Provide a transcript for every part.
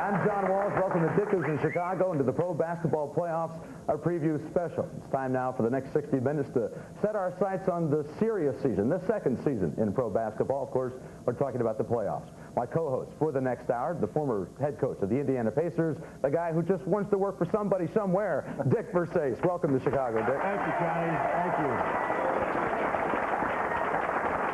I'm John Walsh. Welcome to Dickers in Chicago and to the Pro Basketball Playoffs, our preview special. It's time now for the next 60 minutes to set our sights on the serious season, the second season in pro basketball. Of course, we're talking about the playoffs. My co-host for the next hour, the former head coach of the Indiana Pacers, the guy who just wants to work for somebody somewhere, Dick Versace. Welcome to Chicago, Dick. Thank you, Johnny. Thank you.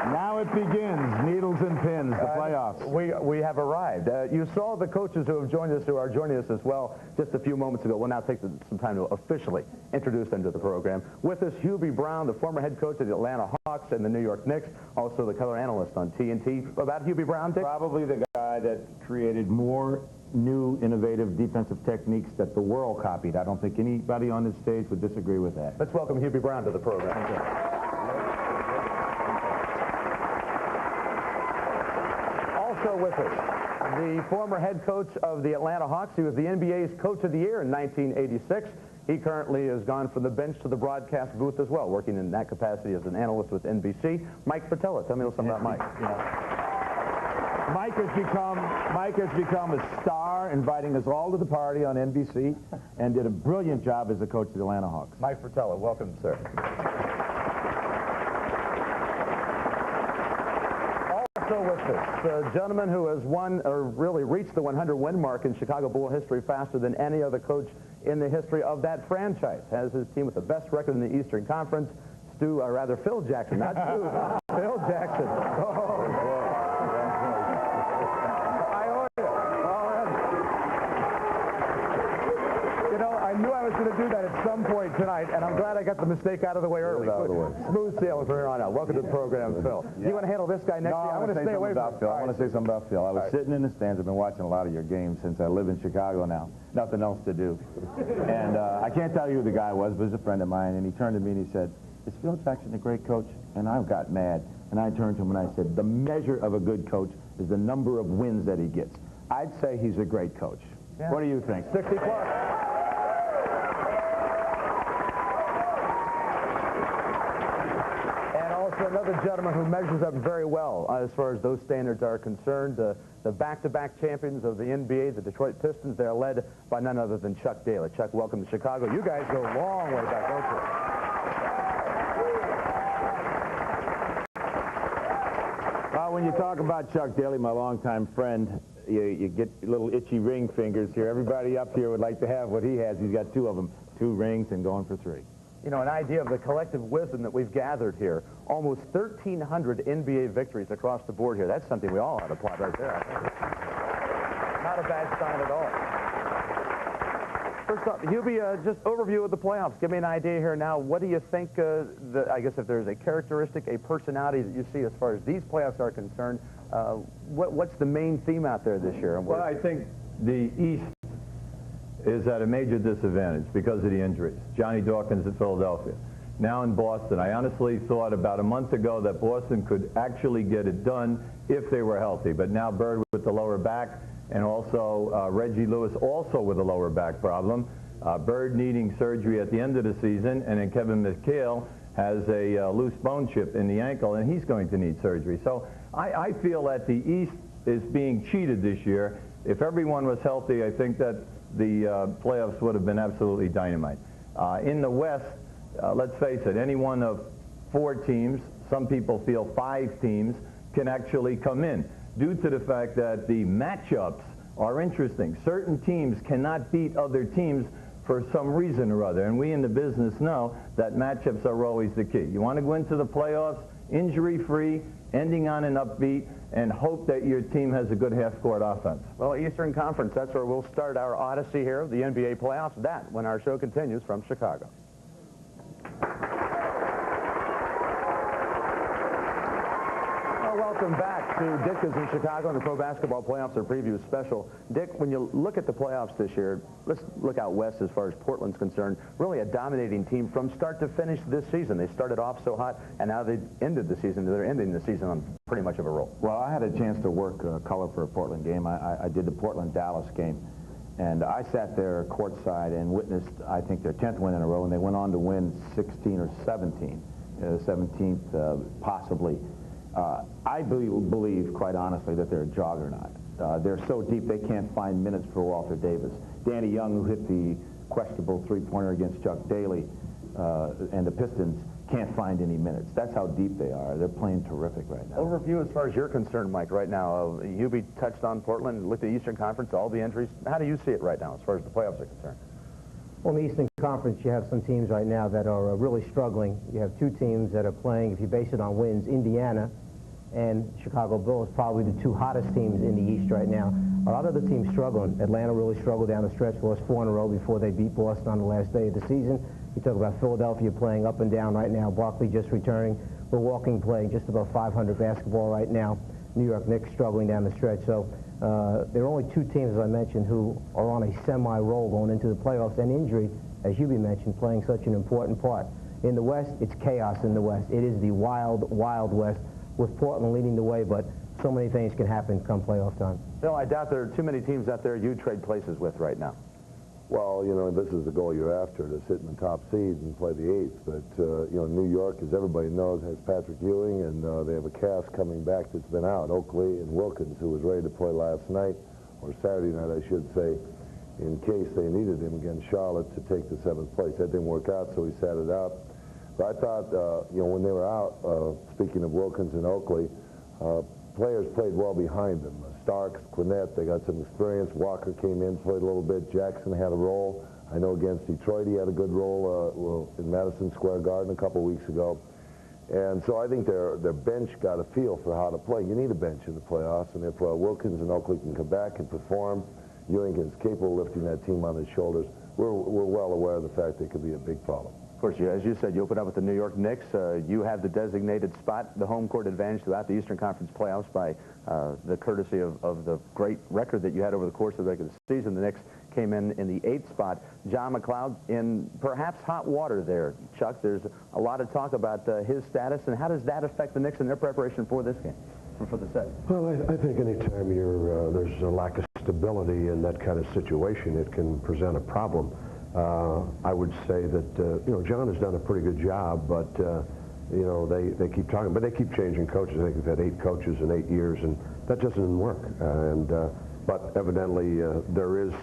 Now it begins, needles and pins, the playoffs. We have arrived. You saw the coaches who have joined us, who are joining us as well, just a few moments ago. We'll now take some time to officially introduce them to the program. With us, Hubie Brown, the former head coach of the Atlanta Hawks and the New York Knicks, also the color analyst on TNT. About Hubie Brown, Dick? Probably the guy that created more new, innovative defensive techniques that the world copied. I don't think anybody on this stage would disagree with that. Let's welcome Hubie Brown to the program. Thank you. Also with us, the former head coach of the Atlanta Hawks. He was the NBA's Coach of the Year in 1986. He currently has gone from the bench to the broadcast booth as well, working in that capacity as an analyst with NBC. Mike Fratello, tell me a little something about Mike. Yeah. Mike has become a star, inviting us all to the party on NBC, and did a brilliant job as a coach of the Atlanta Hawks. Mike Fratello, welcome, sir. Also with us, a gentleman who has won, or really reached the 100-win mark in Chicago Bull history faster than any other coach in the history of that franchise. Has his team with the best record in the Eastern Conference. Phil Jackson, not Stu. Phil Jackson. Oh, I knew I was going to do that at some point tonight, and I'm glad I got the mistake out of the way early. Smooth sailing from here on out. Welcome to the program, Phil. Yeah. You want to handle this guy next year? I want to stay away from Phil. I want to say something about Phil. I was sitting in the stands. I've been watching a lot of your games since I live in Chicago now. Nothing else to do. And I can't tell you who the guy was, but he was a friend of mine, and he turned to me and he said, "Is Phil Jackson a great coach?" And I got mad, and I turned to him and I said, "The measure of a good coach is the number of wins that he gets. I'd say he's a great coach." Yeah. What do you think? 60 plus. Another gentleman who measures up very well as far as those standards are concerned. The back-to-back champions of the NBA, the Detroit Pistons, they're led by none other than Chuck Daly. Chuck, welcome to Chicago. You guys go a long way back, don't you? Well, when you talk about Chuck Daly, my longtime friend, you get little itchy ring fingers here. Everybody up here would like to have what he has. He's got two of them, 2 rings and going for 3. You know, an idea of the collective wisdom that we've gathered here. Almost 1,300 NBA victories across the board here. That's something we all ought to applaud right there. Not a bad sign at all. First off, Hubie, just overview of the playoffs. Give me an idea here now. What do you think, I guess if there's a characteristic, a personality that you see as far as these playoffs are concerned, what's the main theme out there this year? Well, I think the East is at a major disadvantage because of the injuries. Johnny Dawkins at Philadelphia. Now in Boston, I honestly thought about a month ago that Boston could actually get it done if they were healthy. But now Bird with the lower back, and also Reggie Lewis also with a lower back problem. Bird needing surgery at the end of the season, and then Kevin McHale has a loose bone chip in the ankle, and he's going to need surgery. So I feel that the East is being cheated this year. If everyone was healthy, I think that the playoffs would have been absolutely dynamite. In the West, let's face it, any one of 4 teams, some people feel 5 teams, can actually come in due to the fact that the matchups are interesting. Certain teams cannot beat other teams for some reason or other, and we in the business know that matchups are always the key. You want to go into the playoffs injury-free, ending on an upbeat, and hope that your team has a good half-court offense. Well, Eastern Conference, that's where we'll start our odyssey here of the NBA playoffs. That when our show continues from Chicago. Welcome back to Dick is in Chicago and the Pro Basketball Playoffs, our preview special. Dick, when you look at the playoffs this year, let's look out west as far as Portland's concerned. Really a dominating team from start to finish this season. They started off so hot, and now they've ended the season. They're ending the season on pretty much of a roll. Well, I had a chance to work color for a Portland game. I did the Portland-Dallas game, and I sat there courtside and witnessed, I think, their 10th win in a row, and they went on to win 16 or 17, 17th possibly. I believe, quite honestly, that they're a juggernaut. They're so deep they can't find minutes for Walter Davis. Danny Young, who hit the questionable three-pointer against Chuck Daly and the Pistons, can't find any minutes. That's how deep they are. They're playing terrific right now. Overview as far as you're concerned, Mike, right now. Hubie touched on Portland, looked at the Eastern Conference, all the injuries. How do you see it right now as far as the playoffs are concerned? Well, in the Eastern Conference, you have some teams right now that are really struggling. You have two teams that are playing, if you base it on wins, Indiana and Chicago Bulls, probably the two hottest teams in the East right now. A lot of the teams struggling. Atlanta really struggled down the stretch, lost 4 in a row before they beat Boston on the last day of the season. You talk about Philadelphia playing up and down right now. Barkley just returning. Milwaukee playing just about 500 basketball right now. New York Knicks struggling down the stretch. So there are only two teams, as I mentioned, who are on a semi-roll going into the playoffs, and injury, as Hubie mentioned, playing such an important part. In the West, it's chaos in the West. It is the wild, wild West, with Portland leading the way, but so many things can happen come playoff time. Phil, I doubt there are too many teams out there you'd trade places with right now. Well, you know, this is the goal you're after, to sit in the top seed and play the 8th. But, you know, New York, as everybody knows, has Patrick Ewing, and they have a cast coming back that's been out, Oakley and Wilkins, who was ready to play last night, or Saturday night, I should say, in case they needed him against Charlotte to take the 7th place. That didn't work out, so he sat it out. But I thought, you know, when they were out, speaking of Wilkins and Oakley, players played well behind them. Starks, Quinnett, they got some experience. Walker came in, played a little bit. Jackson had a role. I know against Detroit he had a good role in Madison Square Garden a couple weeks ago. And so I think their bench got a feel for how to play. You need a bench in the playoffs, and if Wilkins and Oakley can come back and perform, Ewing is capable of lifting that team on his shoulders. We're well aware of the fact they could be a big problem. Of course, as you said, you open up with the New York Knicks. You have the designated spot, the home court advantage throughout the Eastern Conference playoffs by the courtesy of the great record that you had over the course of the regular season. The Knicks came in the 8th spot. John McLeod in perhaps hot water there. Chuck, there's a lot of talk about his status, and how does that affect the Knicks in their preparation for this game, for the set? Well, I think anytime there's a lack of stability in that kind of situation, it can present a problem. I would say that, you know, John has done a pretty good job, but, you know, they keep talking, but they keep changing coaches. I think we've had 8 coaches in 8 years, and that doesn't work. But evidently there is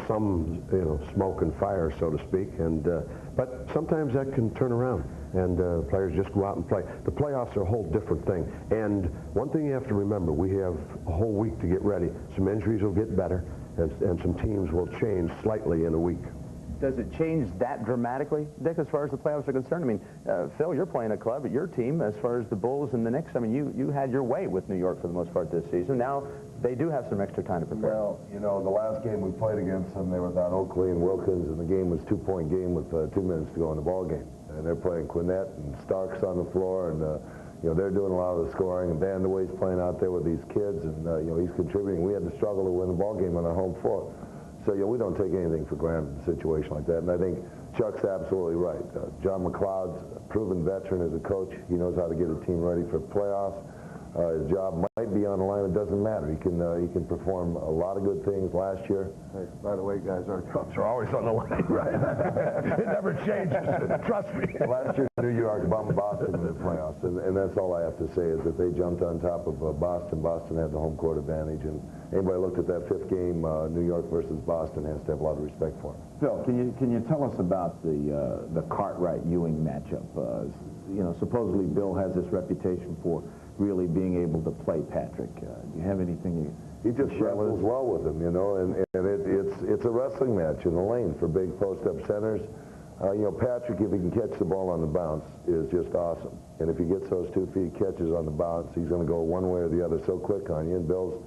some, you know, smoke and fire, so to speak, and but sometimes that can turn around, and players just go out and play. The playoffs are a whole different thing, and one thing you have to remember, we have a whole week to get ready. Some injuries will get better, and some teams will change slightly in a week. Does it change that dramatically, Dick, as far as the playoffs are concerned? I mean, Phil, you're playing a club at your team as far as the Bulls and the Knicks. I mean, you had your way with New York for the most part this season. Now they do have some extra time to prepare. Well, you know, the last game we played against them, they were without Oakley and Wilkins, and the game was a 2-point game with 2 minutes to go in the ball game. And they're playing Quinnett and Starks on the floor, and you know, they're doing a lot of the scoring. And Vandeweghe's playing out there with these kids, and you know, he's contributing. We had to struggle to win the ball game on our home floor. So, you know, we don't take anything for granted in a situation like that. And I think Chuck's absolutely right. John McLeod's a proven veteran as a coach. He knows how to get a team ready for playoffs. His job might be on the line. It doesn't matter. He can perform a lot of good things last year. Hey, by the way, guys, our cups are always on the line, right? It never changes. Trust me. Last year, New York bumped Boston in the playoffs, and that's all I have to say is that they jumped on top of Boston. Boston had the home court advantage, and anybody looked at that 5th game, New York versus Boston, has to have a lot of respect for him. Phil, can you tell us about the Cartwright-Ewing matchup? You know, supposedly Bill has this reputation for really being able to play Patrick. Do you have anything He just wrestles well with him, you know, and it's a wrestling match in the lane for big post-up centers. You know, Patrick, if he can catch the ball on the bounce, is just awesome. And if he gets those 2 feet catches on the bounce, he's going to go one way or the other so quick on you. And Bill's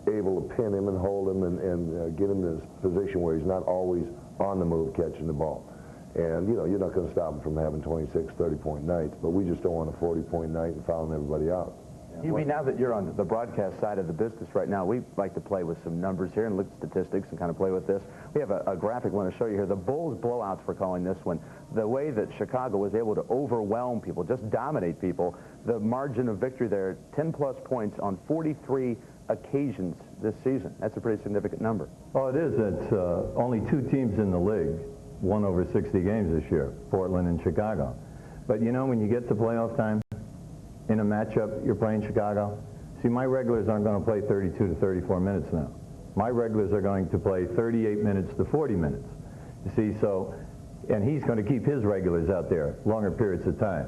able to pin him and hold him and get him in this position where he's not always on the move catching the ball. And, you know, you're not going to stop him from having 26, 30-point nights, but we just don't want a 40-point night and fouling everybody out. Hubie, now that you're on the broadcast side of the business right now, we like to play with some numbers here and look at statistics and kind of play with this. We have a graphic I want to show you here. The Bulls blowouts, we're calling this one. The way that Chicago was able to overwhelm people, just dominate people, the margin of victory there, 10-plus points on 43 occasions this season. That's a pretty significant number. Oh, it is. It's only 2 teams in the league won over 60 games this year, Portland and Chicago. But, you know, when you get to playoff time, in a matchup, you're playing Chicago, See, my regulars aren't going to play 32 to 34 minutes now. My regulars are going to play 38 minutes to 40 minutes. You see, so, and he's going to keep his regulars out there longer periods of time.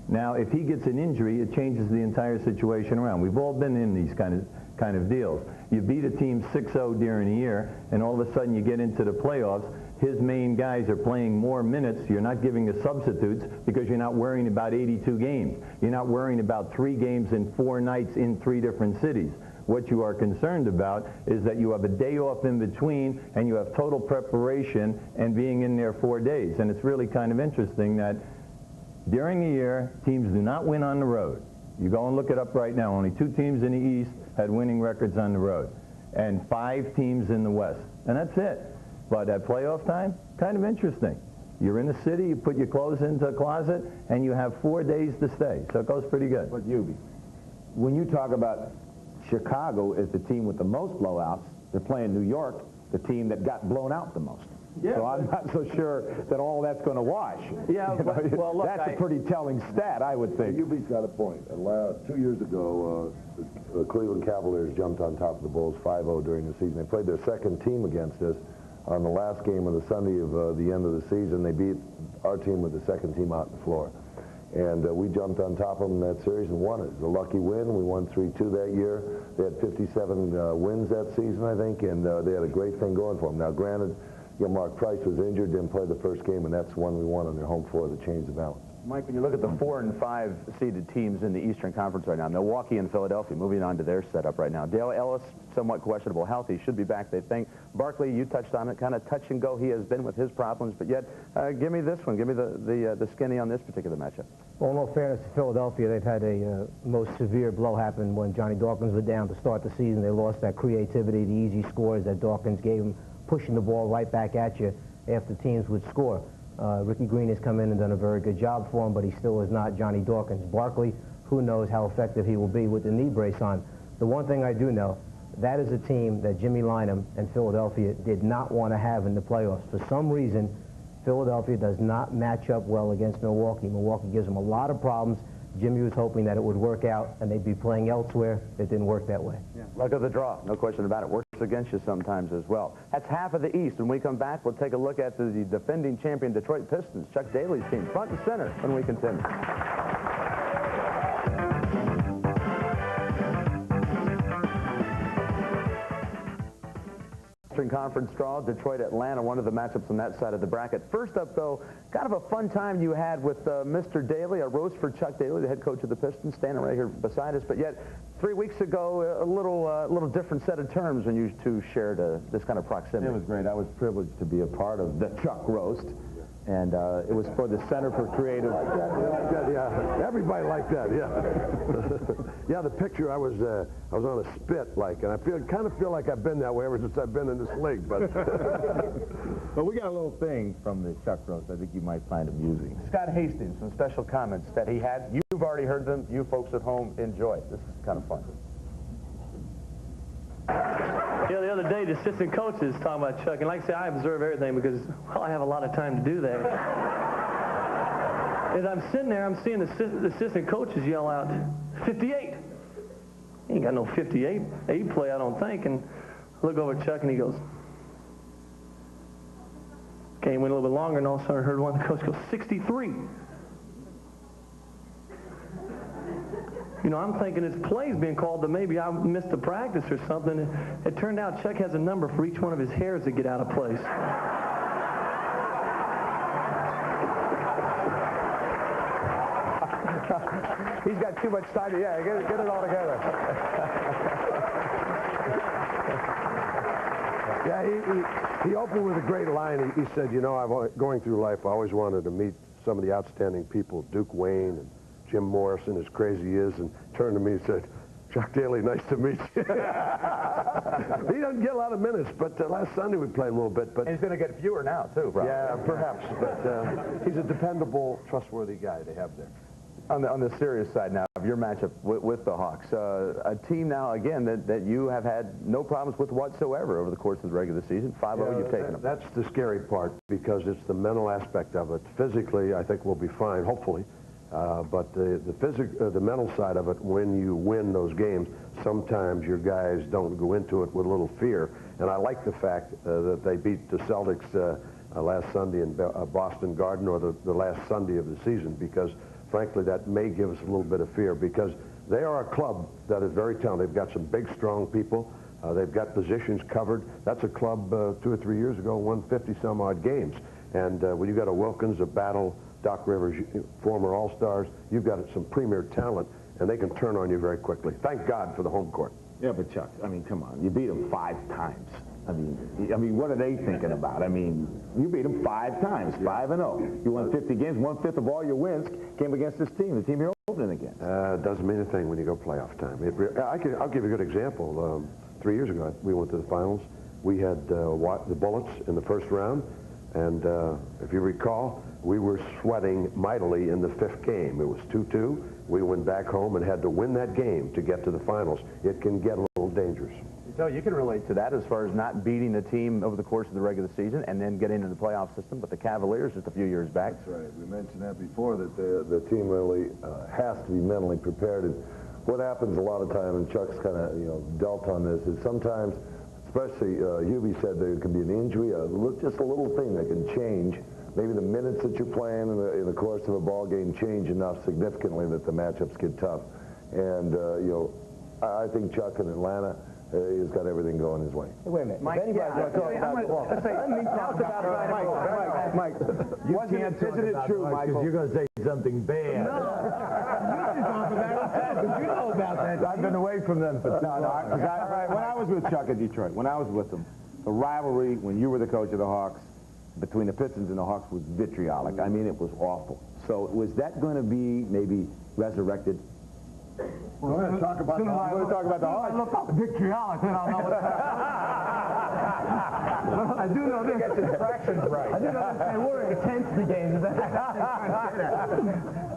Now, if he gets an injury, it changes the entire situation around. We've all been in these kind of deals. You beat a team 6-0 during a year, and all of a sudden you get into the playoffs. His main guys are playing more minutes. You're not giving the substitutes because you're not worrying about 82 games. You're not worrying about 3 games in 4 nights in 3 different cities. What you are concerned about is that you have a day off in between and you have total preparation and being in there 4 days. And it's really kind of interesting that during a year, teams do not win on the road. You go and look it up right now. Only 2 teams in the East had winning records on the road and 5 teams in the West. And that's it. But at playoff time, kind of interesting. You're in the city, you put your clothes into a closet, and you have 4 days to stay. So it goes pretty good. But Hubie, when you talk about Chicago as the team with the most blowouts, they're playing New York, the team that got blown out the most. Yeah, so I'm not so sure that all that's going to wash. Yeah, well, look, that's a pretty telling stat, I would think. Hubie's got a point. 2 years ago, the Cleveland Cavaliers jumped on top of the Bulls 5-0 during the season. They played their second team against us. On the last game of the Sunday of the end of the season, they beat our team with the second team out on the floor. And we jumped on top of them in that series and won it. It was a lucky win. We won 3-2 that year. They had 57 wins that season, I think, and they had a great thing going for them. Now, granted, Mark Price was injured, didn't play the first game, and that's one we won on their home floor that changed the balance. Mike, when you look at the 4 and 5 seeded teams in the Eastern Conference right now, Milwaukee and Philadelphia moving on to their setup right now. Dale Ellis, somewhat questionable health. He should be back, they think. Barkley, you touched on it, kind of touch and go he has been with his problems, but yet, give me this one. Give me the skinny on this particular matchup. Well, in all fairness to Philadelphia, they've had a most severe blow happen when Johnny Dawkins was down to start the season. They lost that creativity, the easy scores that Dawkins gave them, pushing the ball right back at you after teams would score. Ricky Green has come in and done a very good job for him, but he still is not Johnny Dawkins. Barkley, who knows how effective he will be with the knee brace on. The one thing I do know, that is a team that Jimmy Lynam and Philadelphia did not want to have in the playoffs. For some reason, Philadelphia does not match up well against Milwaukee. Milwaukee gives them a lot of problems. Jimmy was hoping that it would work out and they'd be playing elsewhere. It didn't work that way. Yeah. Luck of the draw, no question about it. Works against you sometimes as well. That's half of the East. When we come back, we'll take a look at the defending champion Detroit Pistons, Chuck Daly's team, front and center when we continue. Conference draw, Detroit, Atlanta, one of the matchups on that side of the bracket. First up, though, kind of a fun time you had with Mr. Daly, a roast for Chuck Daly, the head coach of the Pistons, standing right here beside us. But yet, 3 weeks ago, a little different set of terms when you two shared this kind of proximity. It was great. I was privileged to be a part of the Chuck roast. And it was for the Center for Creative. Yeah, everybody liked that. Yeah, yeah. The picture, I was on a spit, and I kind of feel like I've been that way ever since I've been in this league. But but we got a little thing from the Chuck roast. I think you might find amusing. Scott Hastings, some special comments that he had. You've already heard them. You folks at home enjoy. This is kind of fun. Yeah, the other day, the assistant coach is talking about Chuck, and like I say, I observe everything because, well, I have a lot of time to do that. As I'm sitting there, I'm seeing the assistant coaches yell out, 58. He ain't got no 58 play, I don't think. And I look over at Chuck, and he goes, game went a little bit longer, and all of a sudden I heard one of the coaches go, 63. You know, I'm thinking his play's being called that maybe I missed a practice or something. It turned out Chuck has a number for each one of his hairs that get out of place. He's got too much time to, get it all together. yeah, he opened with a great line. He said, you know, going through life, I always wanted to meet some of the outstanding people, Duke Wayne and Jim Morrison, as crazy he is, and turned to me and said, Chuck Daly, nice to meet you. He doesn't get a lot of minutes, but last Sunday we played a little bit. But he's going to get fewer now, too, probably. Yeah, perhaps, but he's a dependable, trustworthy guy to have there. On the serious side now of your matchup with the Hawks, a team now, again, that you have had no problems with whatsoever over the course of the regular season. 5-0, you've taken them. That's the scary part because it's the mental aspect of it. Physically, I think we'll be fine, hopefully. But the mental side of it, when you win those games, sometimes your guys don't go into it with a little fear. And I like the fact that they beat the Celtics last Sunday in Boston Garden, or the last Sunday of the season, because frankly that may give us a little bit of fear, because they are a club that is very talented. They've got some big, strong people. They've got positions covered. That's a club 2 or 3 years ago won 50-some-odd games. And when you've got a Wilkins, a Battle, Doc Rivers, former All-Stars, you've got some premier talent, and they can turn on you very quickly. Thank God for the home court. Yeah, but Chuck, I mean, come on. You beat them 5 times. I mean, what are they thinking about? I mean, you beat them 5 times, 5-0. You won 50 games. 1/5 of all your wins came against this team, the team you're opening against. It doesn't mean a thing when you go playoff time. I'll give you a good example. 3 years ago, we went to the finals. We had the Bullets in the first round, and if you recall, we were sweating mightily in the 5th game. It was 2-2. We went back home and had to win that game to get to the finals. It can get a little dangerous. So you can relate to that as far as not beating the team over the course of the regular season and then getting into the playoff system, but the Cavaliers just a few years back. That's right. We mentioned that before, that the team really has to be mentally prepared. And what happens a lot of time, and Chuck's kind of dealt on this, is sometimes, especially Hubie said there could be an injury, just a little thing that can change. Maybe the minutes that you're playing in the course of a ball game change enough significantly that the matchups get tough. And I think Chuck in Atlanta has got everything going his way. Hey, wait a minute. Mike, if anybody wants to talk about Mike, isn't it true, Michael? You're going to say something bad. you know about that. I've been away from them for When I was with Chuck in Detroit, when I was with him, the rivalry when you were the coach of the Hawks between the Pistons and the Hawks was vitriolic. I mean, it was awful. So was that going to be maybe resurrected? We're going to talk about the Hawks. We're going to talk about the Hawks. Look up vitriolic, then I'll know what's I do know this. Get the fractions right. I do know this. They were intense, the games.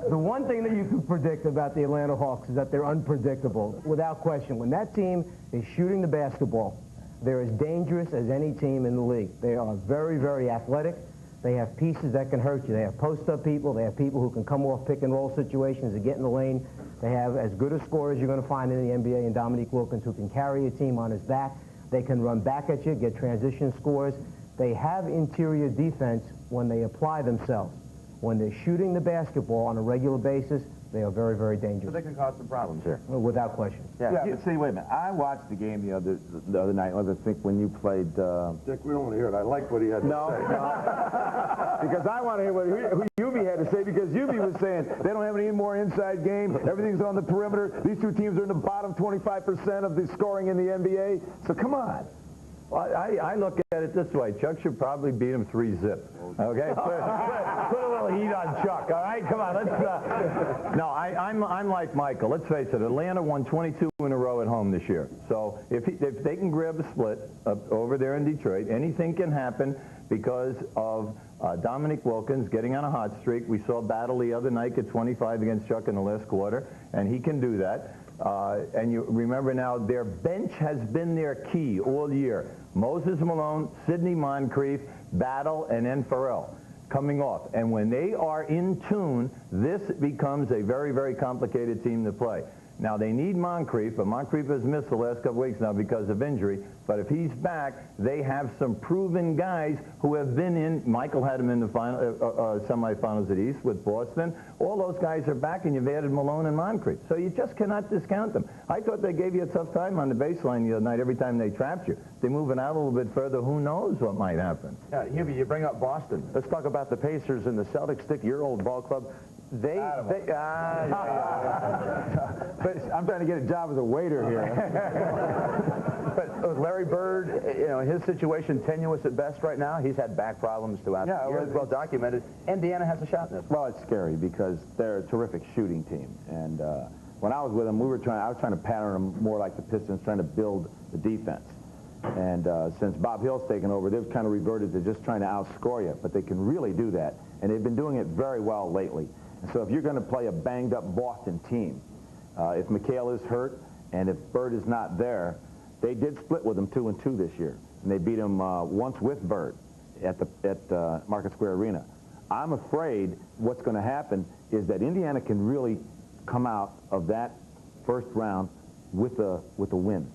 The one thing that you can predict about the Atlanta Hawks is that they're unpredictable, without question. When that team is shooting the basketball, they're as dangerous as any team in the league. They are very, very athletic. They have pieces that can hurt you. They have post-up people. They have people who can come off pick-and-roll situations and get in the lane. They have as good a scorer as you're going to find in the NBA in Dominique Wilkins, who can carry a team on his back. They can run back at you, get transition scores. They have interior defense when they apply themselves. When they're shooting the basketball on a regular basis, they are very, very dangerous. But they can cause some problems here. Without question. Yeah, but see, wait a minute. I watched the game the other night. I think when you played. Dick, we don't want to hear it. I like what he had to say. No. Because I want to hear what Hubie had to say, because Hubie was saying they don't have any more inside game. Everything's on the perimeter. These two teams are in the bottom 25% of the scoring in the NBA. So come on. Well, I look at it this way. Chuck should probably beat him 3-zip. Okay? Put a little heat on Chuck. All right? Come on. Let's. No, I'm like Michael. Let's face it. Atlanta won 22 in a row at home this year. So if they can grab a split over there in Detroit, anything can happen because of Dominique Wilkins getting on a hot streak. We saw Battle the other night get 25 against Chuck in the last quarter, and he can do that. And you remember now, their bench has been their key all year. Moses Malone, Sidney Moncrief, Battle, and then Farrell coming off. And when they are in tune, this becomes a very, very complicated team to play. Now, they need Moncrief, but Moncrief has missed the last couple weeks now because of injury. But if he's back, they have some proven guys who have been in. Michael had him in the semifinals at East with Boston. All those guys are back, and you've added Malone and Moncrief. So you just cannot discount them. I thought they gave you a tough time on the baseline the other night every time they trapped you. They're moving out a little bit further. Who knows what might happen? Yeah, Hubie, you bring up Boston. Let's talk about the Pacers and the Celtics. Stick your old ball club. But I'm trying to get a job as a waiter here. But Larry Bird, his situation tenuous at best right now. He's had back problems throughout the year. It's well documented. Indiana has a shot in this. Well, it's scary because they're a terrific shooting team. And when I was with them, I was trying to pattern them more like the Pistons, trying to build the defense. And since Bob Hill's taken over, they've kind of reverted to just trying to outscore you. But they can really do that. And they've been doing it very well lately. And so if you're going to play a banged-up Boston team, if McHale is hurt and if Bird is not there, they did split with them 2-2 this year. And they beat him once with Bird at Market Square Arena. I'm afraid what's going to happen is that Indiana can really come out of that first round with a win.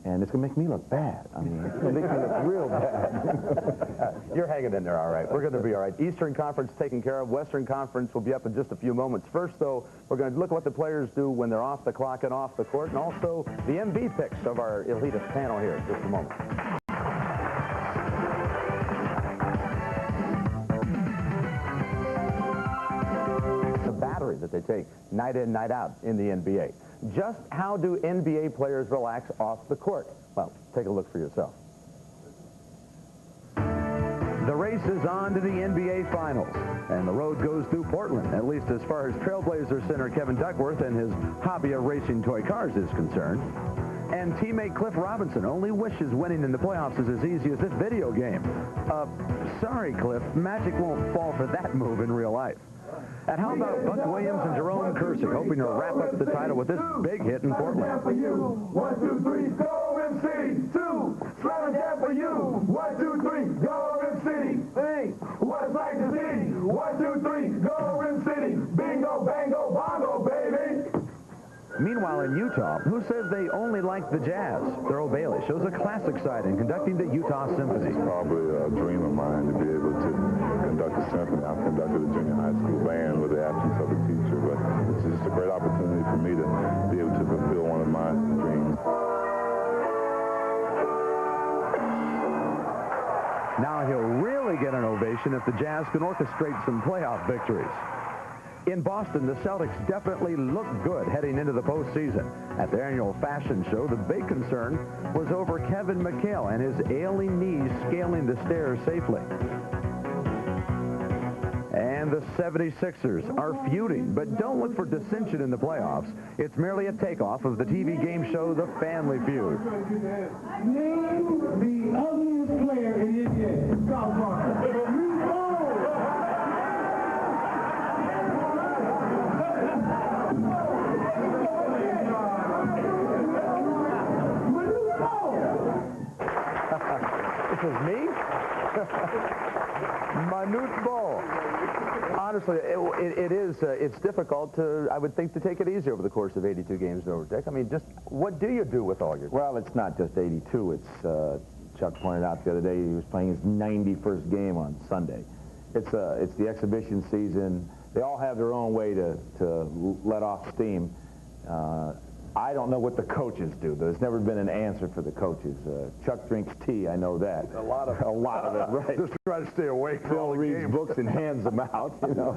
And it's going to make me look bad. I mean, it's going to make me look real bad. You're hanging in there all right. We're going to be all right. Eastern Conference taken care of. Western Conference will be up in just a few moments. First, though, we're going to look at what the players do when they're off the clock and off the court, and also the MV picks of our elitist panel here in just a moment. The battery that they take night in, night out in the NBA. Just how do NBA players relax off the court? Well, take a look for yourself. The race is on to the NBA Finals, and the road goes through Portland, at least as far as Trailblazer center Kevin Duckworth and his hobby of racing toy cars is concerned. And teammate Cliff Robinson only wishes winning in the playoffs is as easy as this video game. Sorry, Cliff, Magic won't fall for that move in real life. And how about Buck Williams and Jerome Kersey hoping to wrap up the title with this big hit in Portland? For you. 1, 2, 3, go MC. 2, slam jam for you. 1, 2, 3, go MC. 3, what's like the city? 1, 2, 3, go MC. Bingo, bango, bongo, baby. Meanwhile, in Utah, who says they only like the Jazz? Thurl Bailey shows a classic side in conducting the Utah Symphony. It's probably a dream of mine to be able to conduct a symphony. I've conducted a junior high school band with the absence of a teacher, but it's just a great opportunity for me to be able to fulfill one of my dreams. Now he'll really get an ovation if the Jazz can orchestrate some playoff victories. In Boston, the Celtics definitely look good heading into the postseason. At their annual fashion show, the big concern was over Kevin McHale and his ailing knees scaling the stairs safely. And the 76ers are feuding, but don't look for dissension in the playoffs. It's merely a takeoff of the TV game show The Family Feud. Name the ugliest player in the NBA. South Park. This is me? Manute Bol. Honestly, it's difficult to, I would think, to take it easy over the course of 82 games over, Dick. I mean, just what do you do with all your... Well, it's not just 82. It's, Chuck pointed out the other day, he was playing his 91st game on Sunday. It's the exhibition season. They all have their own way to let off steam. I don't know what the coaches do. There's never been an answer for the coaches. Chuck drinks tea, I know that. A lot of it, right. Just try to stay awake for all Phil the reads games. books and hands them out, you know.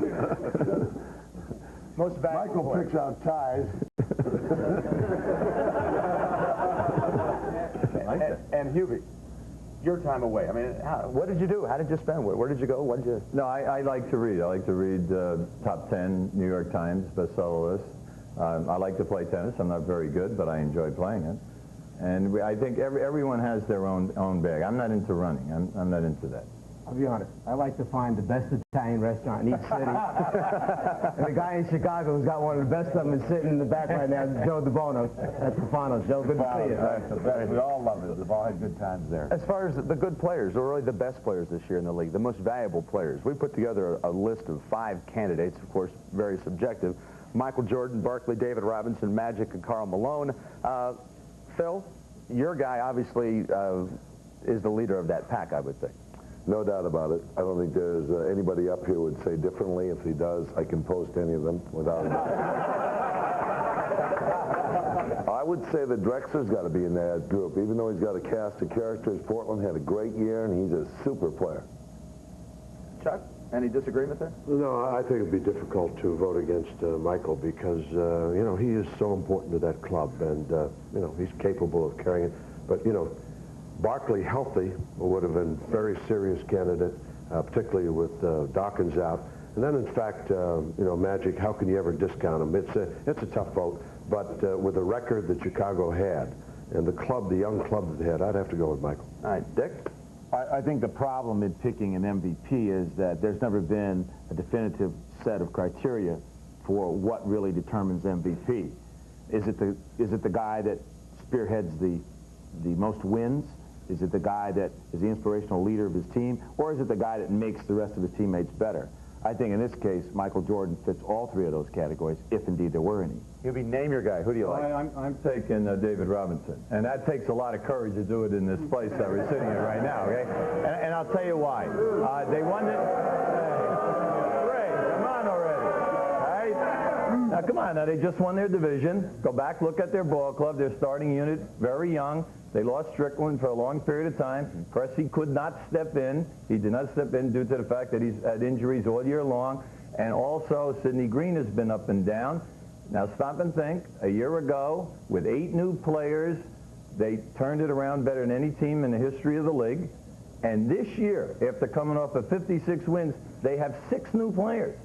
Most valuable Michael picks out ties. And Hubie, your time away. I mean, what did you do? How did you spend? Where did you go? What did you... No, I like to read. I like to read top 10 New York Times bestseller list. I like to play tennis. I'm not very good, but I enjoy playing it. And I think everyone has their own bag. I'm not into running. I'm not into that. I'll be honest. I like to find the best Italian restaurant in each city. And the guy in Chicago who's got one of the best of them is sitting in the back right now, Joe DeBono at the finals. Joe, good to see you. We all love it. We've all had good times there. As far as the good players, or really the best players this year in the league, the most valuable players, we put together a list of 5 candidates, of course, very subjective. Michael Jordan, Barkley, David Robinson, Magic, and Karl Malone. Phil, your guy obviously is the leader of that pack, I would think. No doubt about it. I don't think there's anybody up here would say differently. If he does, I can post any of them without him. I would say that Drexler's got to be in that group. Even though he's got a cast of characters, Portland had a great year, and he's a super player. Chuck, any disagreement there? No, I think it'd be difficult to vote against Michael because, you know, he is so important to that club, and, you know, he's capable of carrying it. But, you know, Barkley healthy would have been a very serious candidate, particularly with Dawkins out. And then, in fact, you know, Magic, how can you ever discount him? It's a tough vote, but with the record that Chicago had and the club, the young club that they had, I'd have to go with Michael. All right, Dick? I think the problem in picking an MVP is that there's never been a definitive set of criteria for what really determines MVP. Is it the guy that spearheads the most wins? Is it the guy that is the inspirational leader of his team? Or is it the guy that makes the rest of his teammates better? I think in this case, Michael Jordan fits all three of those categories, if indeed there were any. Hubie, name your guy. Who do you like? I'm taking David Robinson, and that takes a lot of courage to do it in this place that we're sitting in right now, okay? And I'll tell you why. They won it. Ray, come on already. All right? Now, come on. Now, they just won their division. Go back, look at their ball club, their starting unit, very young. They lost Strickland for a long period of time. Pressey could not step in. He did not step in due to the fact that he's had injuries all year long. And also, Sidney Green has been up and down. Now, stop and think. A year ago, with 8 new players, they turned it around better than any team in the history of the league. And this year, after coming off of 56 wins, they have 6 new players.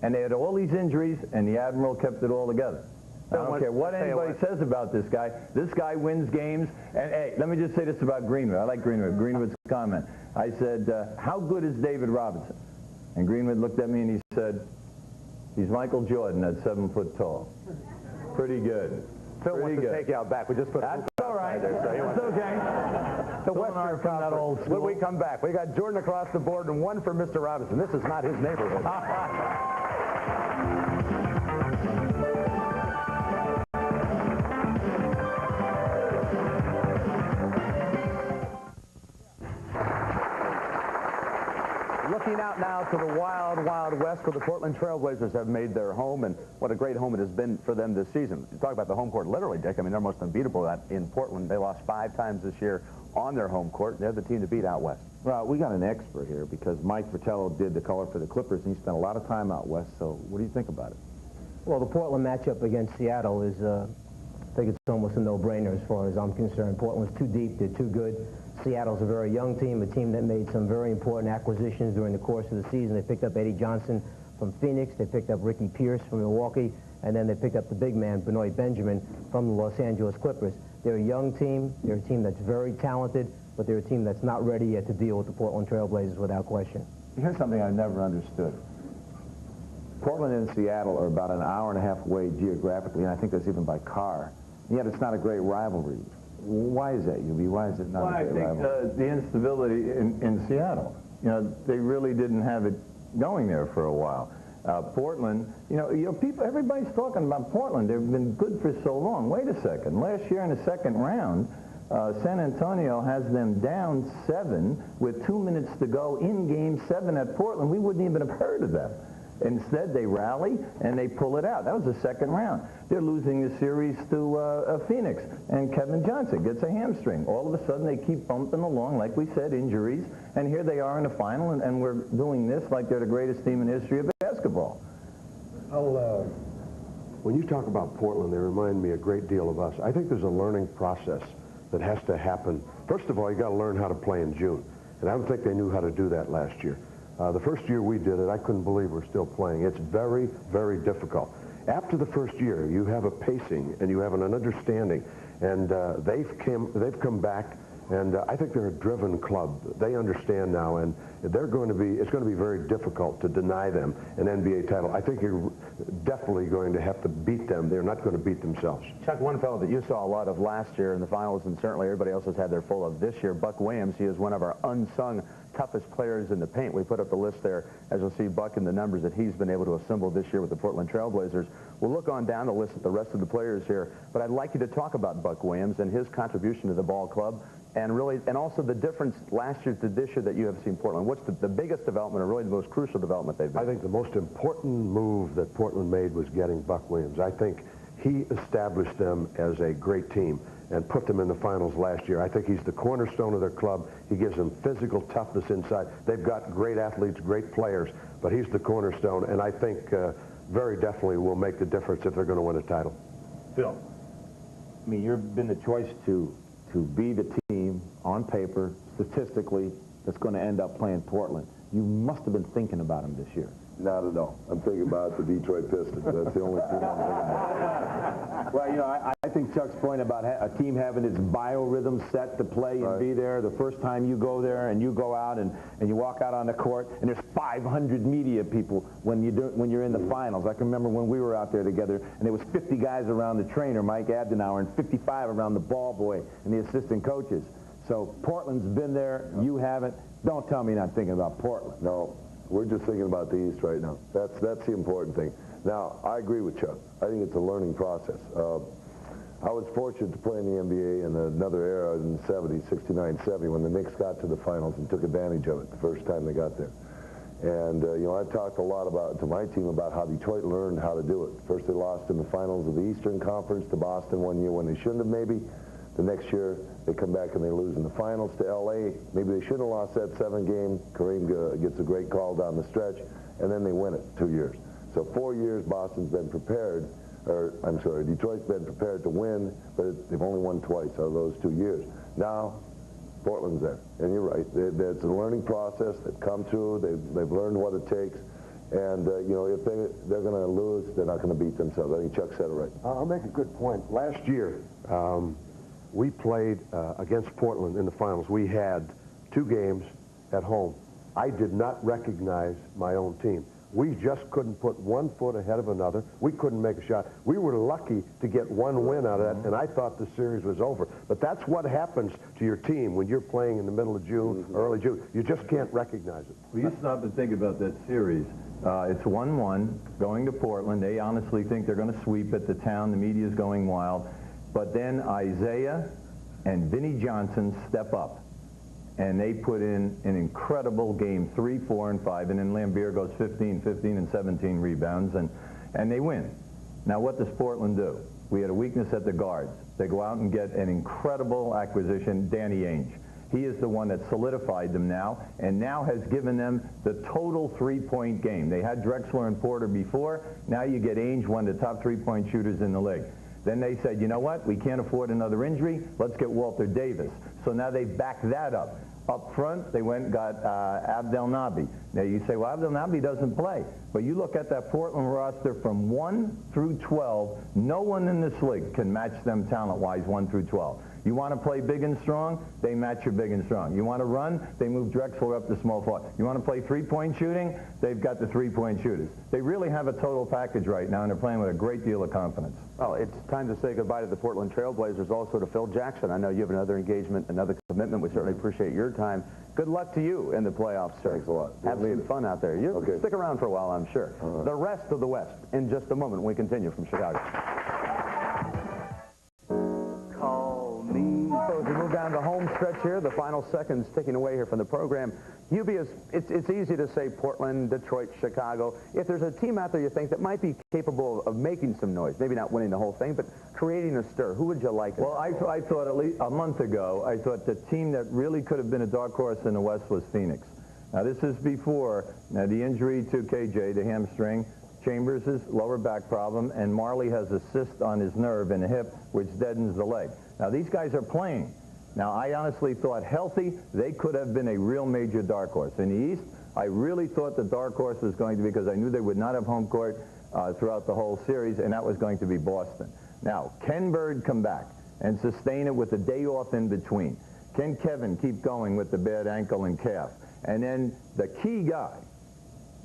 And they had all these injuries, and the Admiral kept it all together. I don't care what anybody says about this guy. This guy wins games. And, hey, let me just say this about Greenwood. I like Greenwood. Greenwood's comment. I said, how good is David Robinson? And Greenwood looked at me and he said, he's Michael Jordan at 7 foot tall. Pretty good. Phil wants to take you out back. We just put That's all right. There, so that's okay. The Western Conference. When we come back, we got Jordan across the board and one for Mr. Robinson. This is not his neighborhood. Looking out now to the wild, wild west where the Portland Trailblazers have made their home, and what a great home it has been for them this season. You talk about the home court literally, Dick. I mean, they're most unbeatable in Portland. They lost 5 times this year on their home court. They're the team to beat out west. Well, we got an expert here because Mike Fratello did the color for the Clippers, and he spent a lot of time out west. So what do you think about it? Well, the Portland matchup against Seattle is, I think it's almost a no-brainer as far as I'm concerned. Portland's too deep. They're too good. Seattle's a very young team, a team that made some very important acquisitions during the course of the season. They picked up Eddie Johnson from Phoenix. They picked up Ricky Pierce from Milwaukee. And then they picked up the big man, Benoit Benjamin, from the Los Angeles Clippers. They're a young team. They're a team that's very talented, but they're a team that's not ready yet to deal with the Portland Trailblazers without question. Here's something I never understood. Portland and Seattle are about an hour-and-a-half away geographically, and I think that's even by car. And yet it's not a great rivalry. Why is that, Hubie? Why is it not a great rivalry? I think the instability in Seattle. You know, they really didn't have it going there for a while. Portland, you know, people, everybody's talking about Portland. They've been good for so long. Wait a second. Last year in the second round, San Antonio has them down 7 with 2 minutes to go in Game 7 at Portland. We wouldn't even have heard of them. Instead, they rally and they pull it out. That was the second round. They're losing the series to Phoenix, and Kevin Johnson gets a hamstring. All of a sudden, they keep bumping along, like we said, injuries, and here they are in the final, and we're doing this like they're the greatest team in the history of basketball. When you talk about Portland, they remind me a great deal of us. I think there's a learning process that has to happen. First of all, you got to learn how to play in June, and I don't think they knew how to do that last year. The first year we did it, I couldn't believe we're still playing. It's very, very difficult. After the first year, you have a pacing and you have an understanding, and they've come back, and I think they're a driven club. They understand now, and it's going to be very difficult to deny them an NBA title. I think you're definitely going to have to beat them. They're not going to beat themselves. Chuck, one fellow that you saw a lot of last year in the finals, and certainly everybody else has had their full of this year, Buck Williams. He is one of our unsung toughest players in the paint. We put up the list there, as you'll see, Buck, and the numbers that he's been able to assemble this year with the Portland Trailblazers. We'll look on down the list at the rest of the players here, but I'd like you to talk about Buck Williams and his contribution to the ball club, and also the difference last year to this year that you have seen Portland. What's the biggest development, or really the most crucial development they've made? I think the most important move that Portland made was getting Buck Williams. I think he established them as a great team and put them in the finals last year. I think he's the cornerstone of their club. He gives them physical toughness inside. They've got great athletes, great players, but he's the cornerstone, and I think very definitely will make the difference if they're going to win a title. Phil. I mean, you've been the choice to be the team on paper, statistically, that's going to end up playing Portland. You must have been thinking about him this year. Not at all. I'm thinking about the Detroit Pistons. That's the only team I'm thinking about. Well, you know, I think Chuck's point about a team having its biorhythm set to play and be there the first time you go there, and you go out and you walk out on the court, and there's 500 media people when you're in the finals. I can remember when we were out there together, and there was 50 guys around the trainer, Mike Abdenauer, and 55 around the ball boy and the assistant coaches. So Portland's been there. You haven't. Don't tell me you're not thinking about Portland. No. We're just thinking about the East right now. That's the important thing. Now, I agree with Chuck. I think it's a learning process. I was fortunate to play in the NBA in another era in the 70s, 69, 70, when the Knicks got to the finals and took advantage of it the first time they got there. And, you know, I've talked a lot to my team about how Detroit learned how to do it. First, they lost in the finals of the Eastern Conference to Boston one year when they shouldn't have maybe. The next year, they come back and they lose in the finals to L.A. Maybe they shouldn't have lost that 7-game. Kareem gets a great call down the stretch, and then they win it 2 years. So 4 years, Boston's been prepared, or I'm sorry, Detroit's been prepared to win, but they've only won twice out of those 2 years. Now, Portland's there, and you're right. It's a learning process. They've come through. They've learned what it takes. And, you know, if they're going to lose, they're not going to beat themselves. I think Chuck said it right. I'll make a good point. Last year, we played against Portland in the finals. We had 2 games at home. I did not recognize my own team. We just couldn't put one foot ahead of another. We couldn't make a shot. We were lucky to get one win out of that, and I thought the series was over. But that's what happens to your team when you're playing in the middle of June, early June. You just can't recognize it. Well, you stop and think about that series. It's 1-1 going to Portland. They honestly think they're going to sweep it. The town, the media's going wild. But then Isaiah and Vinnie Johnson step up, and they put in an incredible game, 3, 4, and 5, and then Lambeer goes 15, and 17 rebounds, and they win. Now, what does Portland do? We had a weakness at the guards. They go out and get an incredible acquisition, Danny Ainge. He is the one that solidified them now, and now has given them the total three-point game. They had Drexler and Porter before. Now you get Ainge, one of the top three-point shooters in the league. Then they said, you know what, we can't afford another injury. Let's get Walter Davis. So now they back that up. Up front, they went and got Abdelnaby. Now you say, well, Abdelnaby doesn't play. But you look at that Portland roster from 1 through 12, no one in this league can match them talent-wise 1 through 12. You want to play big and strong, they match you big and strong. You want to run, they move Drexler up to small forward. You want to play three-point shooting, they've got the three-point shooters. They really have a total package right now, and they're playing with a great deal of confidence. Well, it's time to say goodbye to the Portland Trailblazers, also to Phil Jackson. I know you have another engagement, another commitment. We certainly appreciate your time. Good luck to you in the playoffs, sir. Thanks a lot. Have some fun out there. You stick around for a while, I'm sure. The rest of the West in just a moment when we continue from Chicago. So as we move down the home stretch here, the final seconds ticking away here from the program, Hubie, it's easy to say Portland, Detroit, Chicago. If there's a team out there you think that might be capable of making some noise, maybe not winning the whole thing, but creating a stir, who would you like? Well, I thought at least a month ago, I thought the team that really could have been a dark horse in the West was Phoenix. Now, this is before the injury to KJ, the hamstring, Chambers' lower back problem, and Marley has a cyst on his nerve in the hip, which deadens the leg. Now, these guys are playing. Now, I honestly thought healthy, they could have been a real major dark horse. In the East, I really thought the dark horse was going to be, because I knew they would not have home court throughout the whole series, and that was going to be Boston. Now, can Bird come back and sustain it with a day off in between? Can Kevin keep going with the bad ankle and calf? And then the key guy,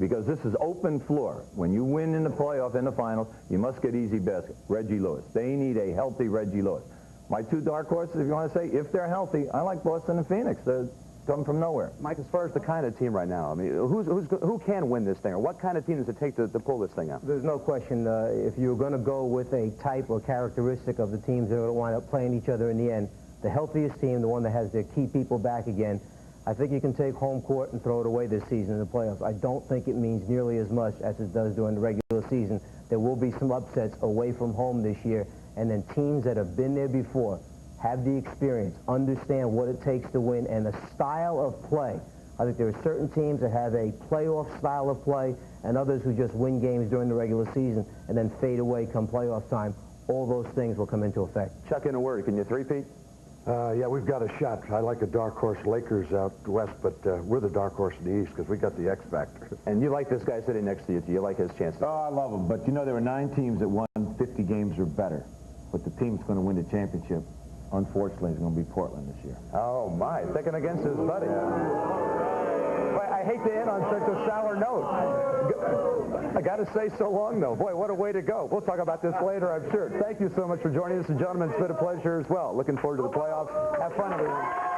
because this is open floor. When you win in the playoff, in the finals, you must get easy basket. Reggie Lewis. They need a healthy Reggie Lewis. My two dark horses, if you want to say, if they're healthy, I like Boston and Phoenix. They're coming from nowhere. Mike, as far as the kind of team right now, I mean, who can win this thing, or what kind of team does it take to pull this thing out? There's no question. If you're going to go with a type or characteristic of the teams that are going to wind up playing each other in the end, the healthiest team, the one that has their key people back again, I think you can take home court and throw it away this season in the playoffs. I don't think it means nearly as much as it does during the regular season. There will be some upsets away from home this year, and then teams that have been there before, have the experience, understand what it takes to win, and the style of play. I think there are certain teams that have a playoff style of play, and others who just win games during the regular season and then fade away come playoff time. All those things will come into effect. Chuck, in a word, can you three-peat? Yeah, we've got a shot. I like a dark horse Lakers out west, but we're the dark horse in the East because we got the X factor. And you like this guy sitting next to you. Do you like his chances? Oh, I love him. But, you know, there were 9 teams that won 50 games or better. But the team that's going to win the championship, unfortunately, is going to be Portland this year. Oh, my. Picking against his buddy. I hate to end on such a sour note. I got to say so long, though. Boy, what a way to go. We'll talk about this later, I'm sure. Thank you so much for joining us, and gentlemen, it's been a pleasure as well. Looking forward to the playoffs. Have fun, everyone.